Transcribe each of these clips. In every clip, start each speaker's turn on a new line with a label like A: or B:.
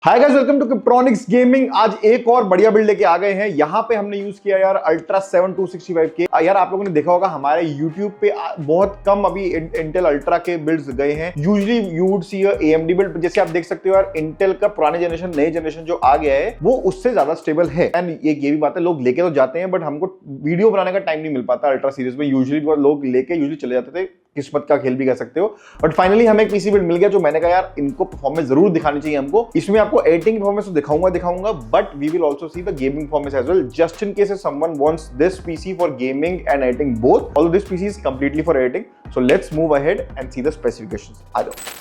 A: Hi guys, welcome to Kryptonix gaming. आज एक और बढ़िया बिल्ड लेके आ गए हैं। यहाँ पे हमने यूज किया यार अल्ट्रा 7 265 के। यार आप लोगों ने देखा होगा हमारे YouTube पे बहुत कम अभी इंटेल अल्ट्रा के बिल्ड्स गए हैं। Usually you would see AMD build, जैसे आप देख सकते हो यार इंटेल का पुराने जनरेशन नए जनरेशन जो आ गया है वो उससे ज्यादा स्टेबल है। एंड ये भी बात है, लोग लेके तो जाते हैं बट हमको वीडियो बनाने का टाइम नहीं मिल पाता अल्ट्रा सीरीज में। यूजुअली लोग लेके चले जाते थे, किस्मत का खेल भी कह सकते हो। बट फाइनली हमें एक पीसी बिल्ड मिल गया जो मैंने कहा यार इनको परफॉर्मेंस जरूर दिखानी चाहिए हमको। इसमें आपको एडिटिंग परफॉर्मेंस तो दिखाऊंगा but we will also see the gaming performance as well, just in case someone wants this PC for gaming and editing both. Although this PC is completely for editing, so let's move ahead and see the specifications. आ जाओ।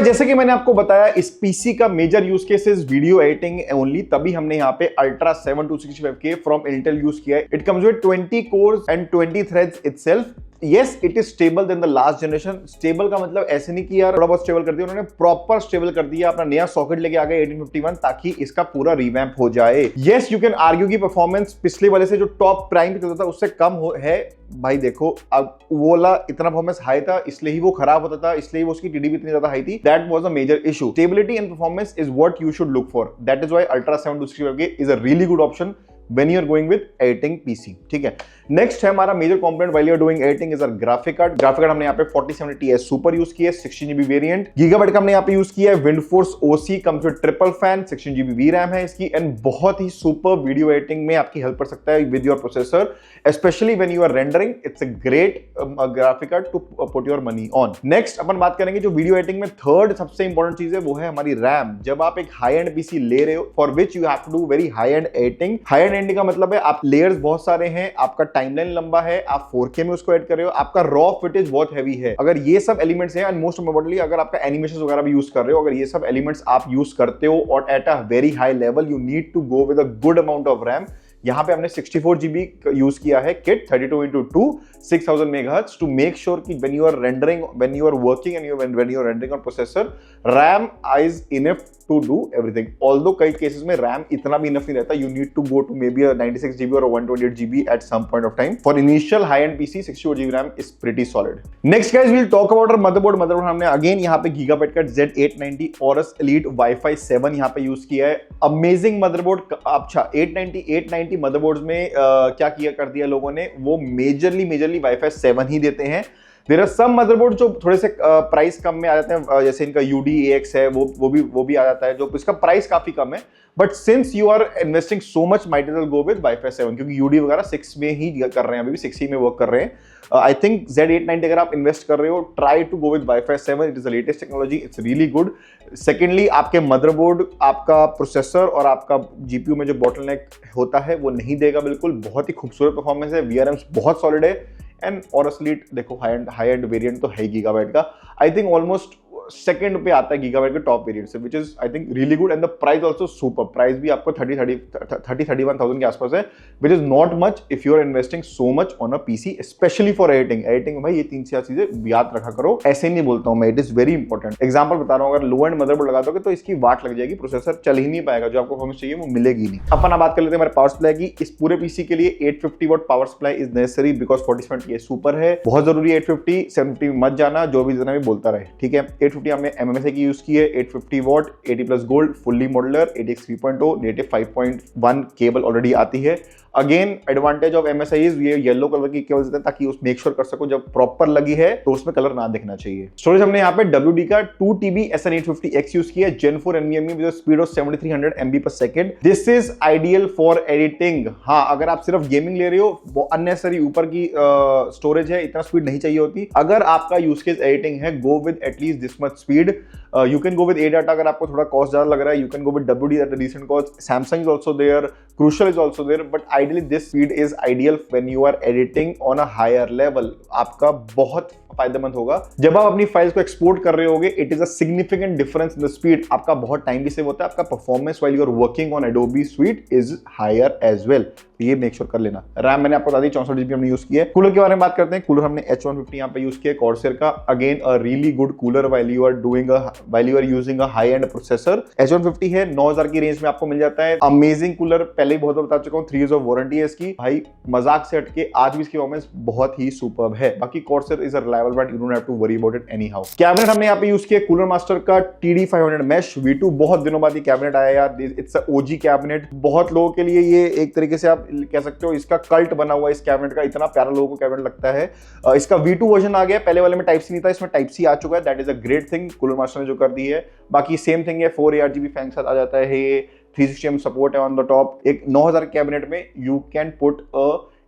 A: जैसे कि मैंने आपको बताया इस PC का major use case is video editing only, तभी हमने यहाँ पे ultra 7 265K from Intel use किया है। It comes with 20 course and 20 threads itself. Yes, it is stable then the last generation. Stable का मतलब ऐसे नहीं कि यार थोड़ा बहुत स्टेबल कर दिया, उन्होंने प्रॉपर स्टेबल कर दिया। अपना नया सॉकेट लेके आ गए 1851 ताकि इसका पूरा रिवैम्प हो जाए। यस, यू कैन आर्ग्यू की परफॉर्मेंस पिछले वाले से जो टॉप प्राइम पे था उससे कम है। भाई देखो, अब वो वाला इतना परफॉर्मेंस हाई था इसलिए ही वो खराब होता था, इसलिए वो उसकी टीडीपी इतनी ज्यादा हाई थी। That was a major issue. Stability and performance is what you should look for. That is why ultra 7 265K is a really good option when you are going with editing PC। ठीक है, next है हमारा major component while you are doing editing is a graphic card। Graphic card हमने यहाँ पे 4070 Ti super use किया है, 16GB variant. Gigabyte का हमने यहाँ पे यूज किया है विंडफोर्स OC, comes with triple fan, 16GB VRAM है इसकी एंड बहुत ही सुपर वीडियो एडिटिंग में आपकी हेल्प कर सकता है with your processor, especially when you are rendering. It's a great graphic card to put your money on. Next अपन बात करेंगे जो वीडियो एडिटिंग में थर्ड सबसे इंपॉर्टेंट चीज है वो है हमारी रैम। जब आप एक हाई एंड पीसी ले रहे हो for which you have to do very high end editing. High end editing का मतलब है आप लेयर्स बहुत सारे हैं, आपका टाइमलाइन लंबा है, आप 4K में उसको एड कर रहे हो, आपका रॉ फुटेज बहुत हैवी है। अगर ये सब एलिमेंट्स हैं एंड मोस्ट इंपोर्टेंटली अगर आपका एनिमेशंस वगैरह भी यूज कर रहे हो, अगर ये सब एलिमेंट्स आप यूज करते हो और at a very high level, you need to go with a good amount of RAM. यहाँ पे हमने 64GB यूज किया है kit 32x2 6000 MHz to make sure कि when you are rendering, when you are working and when you are rendering on processor, RAM is enough to do everything। Although कई cases में RAM इतना भी enough नहीं रहता, you need to go to maybe a 96GB or a 128GB at some point of time। For initial high-end PC 64GB RAM is pretty solid। Next guys, we'll talk about our motherboard। motherboard हमने again यहाँ पे Gigabyte का Z890 Aorus Elite Wi-Fi 7 यहाँ पे use किया है। Amazing motherboard. अच्छा 890 motherboards में क्या किया कर दिया लोगों ने, वो मेजरली Wi-Fi 7 ही देते हैं। देयर आर सम मदरबोर्ड जो थोड़े से प्राइस कम में आ जाते हैं, जैसे इनका UD-AX है, वो भी आ जाता है जो इसका प्राइस काफी कम है। But since you are investing so much, might as well go with Wi-Fi 7 क्योंकि UD वगैरह 6 में ही कर रहे हैं, अभी भी 6 ही में वर्क कर रहे हैं। आई थिंक Z890 अगर आप इन्वेस्ट कर रहे हो, try to go with Wi-Fi 7। It is the latest technology, it's really good. Secondly आपके मदरबोर्ड, आपका प्रोसेसर और आपका GPU में जो बॉटलनेक होता है वो नहीं देगा बिल्कुल। बहुत ही खूबसूरत परफॉर्मेंस है, VRMs बहुत सॉलिड है एंड Aorus Elite देखो हाई एंड वेरिएंट तो है गीगाबाइट का। आई थिंक ऑलमोस्ट सेकंड पे आता है गीगाबाइट के टॉप वेरिएंट से, which is I think really good and the price also super. Price भी आपको 31,000 के आसपास है, which is not much if you are investing so much on a PC, especially for editing. Editing में भाई ये 3 से 4 चीजें याद रखा करो, ऐसे नहीं बोलता हूं मैं, it is very important. Example बता रहा हूं, अगर लो एंड मदरबोर्ड लगा दोगे तो इसकी वाट लग जाएगी, प्रोसेसर चल ही नहीं पाएगा, जो आपको परफॉर्मेंस चाहिए वो मिलेगी नहीं। अपन बात कर लेते हैं हमारे पावर सप्लाई की। इस पूरे पीसी के लिए 850 watt power supply is necessary because 4070 super है, बहुत जरूरी है। 850 750 मत जाना, जो भी जितना भी बोलता रहे, ठीक है। 850 हमने MMSI की यूज की है, 850 what 80+ gold, fully modular, ATX 3.0, native 5.1 cable already आती है। Again advantage of MSI is ये येलो कलर की केबल्स देते हैं ताकि उस मेक श्योर कर सको जब प्रॉपर लगी है तो उसमें कलर ना दिखना चाहिए। स्टोरेज हमने यहाँ पे WD का 2TB SN850X यूज किया है, Gen 4 NVMe with speed of 7300 MB/s। This is ideal for editing. हाँ, अगर आप सिर्फ गेमिंग ले रहे हो, वो अननेसेसरी ऊपर की स्टोरेज है, इतना स्पीड नहीं चाहिए होती। अगर आपका यूज केस एडिटिंग है, go with at least this much speed. You can go with ADATA अगर आपको थोड़ा कॉस्ट ज्यादा लग रहा है, you can go with WD at a decent cost, Samsung is also there, Crucial is also there, but ideally this speed is ideal when you are editing on a higher level. आपका बहुत फायदेमंद होगा जब आप अपनी files को export कर रहे होगे। It is a significant difference in the speed, आपका बहुत टाइम भी सेव होता है, आपका performance while you are working on Adobe Suite is higher as well, ये मेक श्योर कर लेना। रैम मैंने आपको बता दी 64 GB हमने यूज किया है। कूलर के बारे में बात करते हैं। कूलर हमने H150 यहाँ पे यूज किया कॉर्सेर का, again a really good cooler while you are using a high end processor. H150 है 9000 की रेंज में आपको मिल जाता है। अमेजिंग कूलर, पहले ही बहुत बता चुका हूँ, 3 years ऑफ वारंटी है इसकी। भाई मजाक से हटके आज भी इसकी परफॉर्मेंस बहुत ही सुपर्ब है। बाकी Corsair is a reliable brand, you don't have to worry about it anyhow. Cabinet हमने यहाँ पे यूज किया कूलर मास्टर का TD500 मैश V2, बहुत दिनों बाद ये कैबिनेट आया यार, इट्स अ OG कैबिनेट। बहुत लोगों के लिए ये एक तरीके से आप कह सकते हो इसका कल्ट बना हुआ है इस कैबिनेट का, इतना प्यारा लोगों को कैबिनेट लगता है। इसका V2 वर्जन आ गया, पहले वाले में टाइप सी नहीं था, इसमें टाइप सी आ चुका है। That is a great thing cooler master ने जो कर दी है। बाकी सेम थिंग है, 4 ARGB फैन के साथ आ जाता है ये, 360mm सपोर्ट है ऑन द टॉप। एक 9000 कैबिनेट में you can put a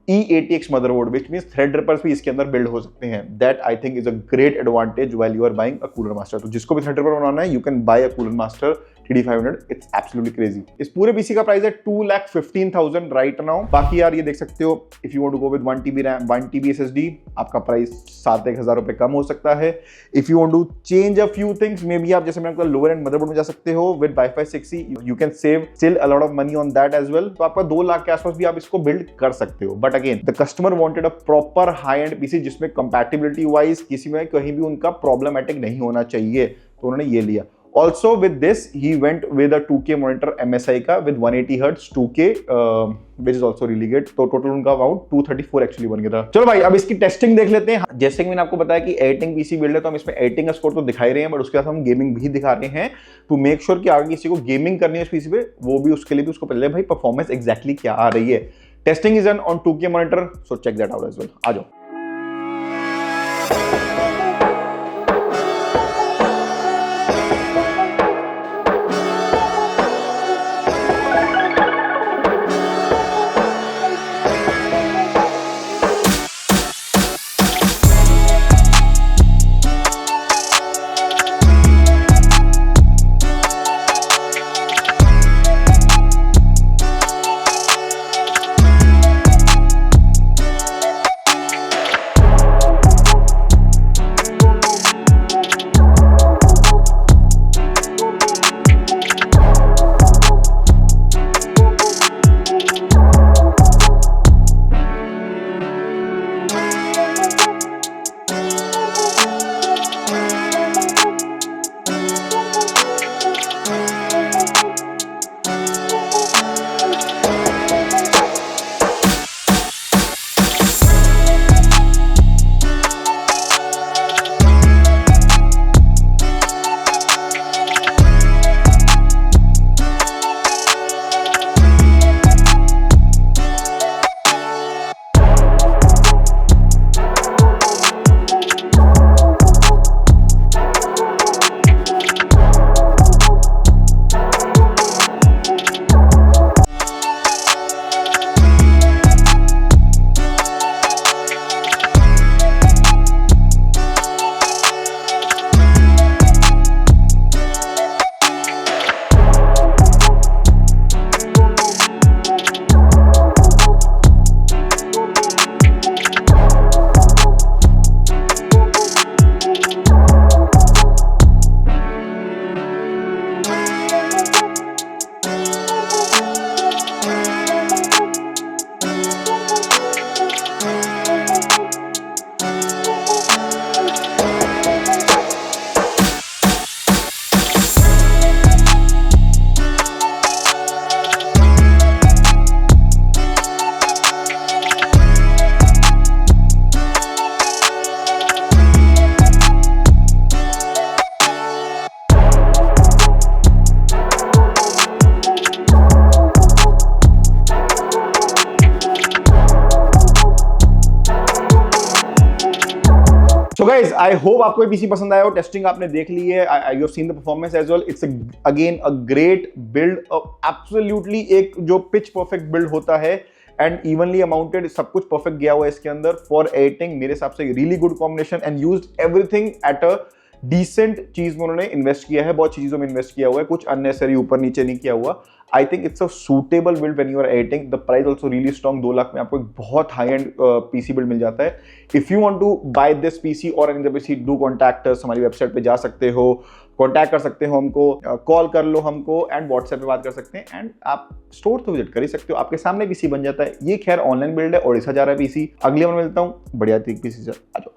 A: E80X motherboard, which means thread rippers भी इसके अंदर बिल्ड हो सकते हैं। That I think is a great advantage while you are buying a Cooler Master. तो जिसको भी थ्रेड रिपर बनाना है, you can buy a Cooler Master TD500, it's absolutely crazy. इस पूरे पीसी का प्राइस है 2,15,000 राइट नाउ। बाकी यार ये देख सकते हो, if you want to go with 1TB RAM 1TB SSD, आपका प्राइस 7-1,000 रुपए कम हो सकता है। If you want to change a few things, maybe आप जैसे मैंने लोअर एंड मदरबोर्ड में जा सकते हो with Wi-Fi 6E, you can save still a lot of money on that as well. तो आपका 2 लाख के आसपास भी आप इसको बिल्ड कर सकते हो। But again the customer wanted a proper high end PC जिसमें कंपैटिबिलिटी वाइज किसी में कहीं भी उनका प्रॉब्लमेटिक नहीं होना चाहिए, तो उन्होंने ये लिया। Also with this he went with a 2K monitor MSI का with 180 Hz 2K which is also really good। तो टोटल उनका अमाउंट 234 एक्चुअली बन गया था। चलो भाई अब इसकी टेस्टिंग देख लेते हैं। जैसे कि मैंने आपको बताया कि एडिटिंग पीसी बिल्ड है, तो हम इसमें एडिटिंग का स्कोर तो दिखा ही रहे हैं, बट उसके साथ हम गेमिंग भी दिखा रहे हैं टू मेक श्योर कि आगे किसी को गेमिंग करनी है इस पीसी पे, वो भी उसके लिए भी उसको पहले भाई परफॉर्मेंस एग्जैक्टली क्या आ रही है। Testing is done on 2K monitor, so check that out as well. आ जाओ। So guys, I hope आपको ये पीसी पसंद आया हो। टेस्टिंग आपने देख ली है, you have seen the performance as well. It's again a great build, absolutely एक जो pitch perfect build होता है and evenly amounted, सब कुछ perfect गया हुआ है इसके अंदर for editing। मेरे हिसाब से really good combination and used everything at a decent चीज में उन्होंने इन्वेस्ट किया है, बहुत चीजों में इन्वेस्ट किया हुआ है, कुछ अननेसेसरी ऊपर नीचे नहीं किया हुआ। I think it's a suitable build when you are editing. The price also really strong. 2 lakh में आपको एक बहुत हाई एंड पीसी बिल्ड मिल जाता है। If you want to buy this PC और any other PC, do contact us. हमारी website पे जा सकते हो, कॉन्टैक्ट कर सकते हो हमको, कॉल कर लो हमको, एंड व्हाट्सएप पे बात कर सकते हैं, एंड आप स्टोर तो विजिट कर ही सकते हो, आपके सामने पीसी बन जाता है। ये खैर ऑनलाइन बिल्ड है और 20,000 है पीसी। अगले में मिलता हूँ बढ़िया पीसी से। आ जाओ।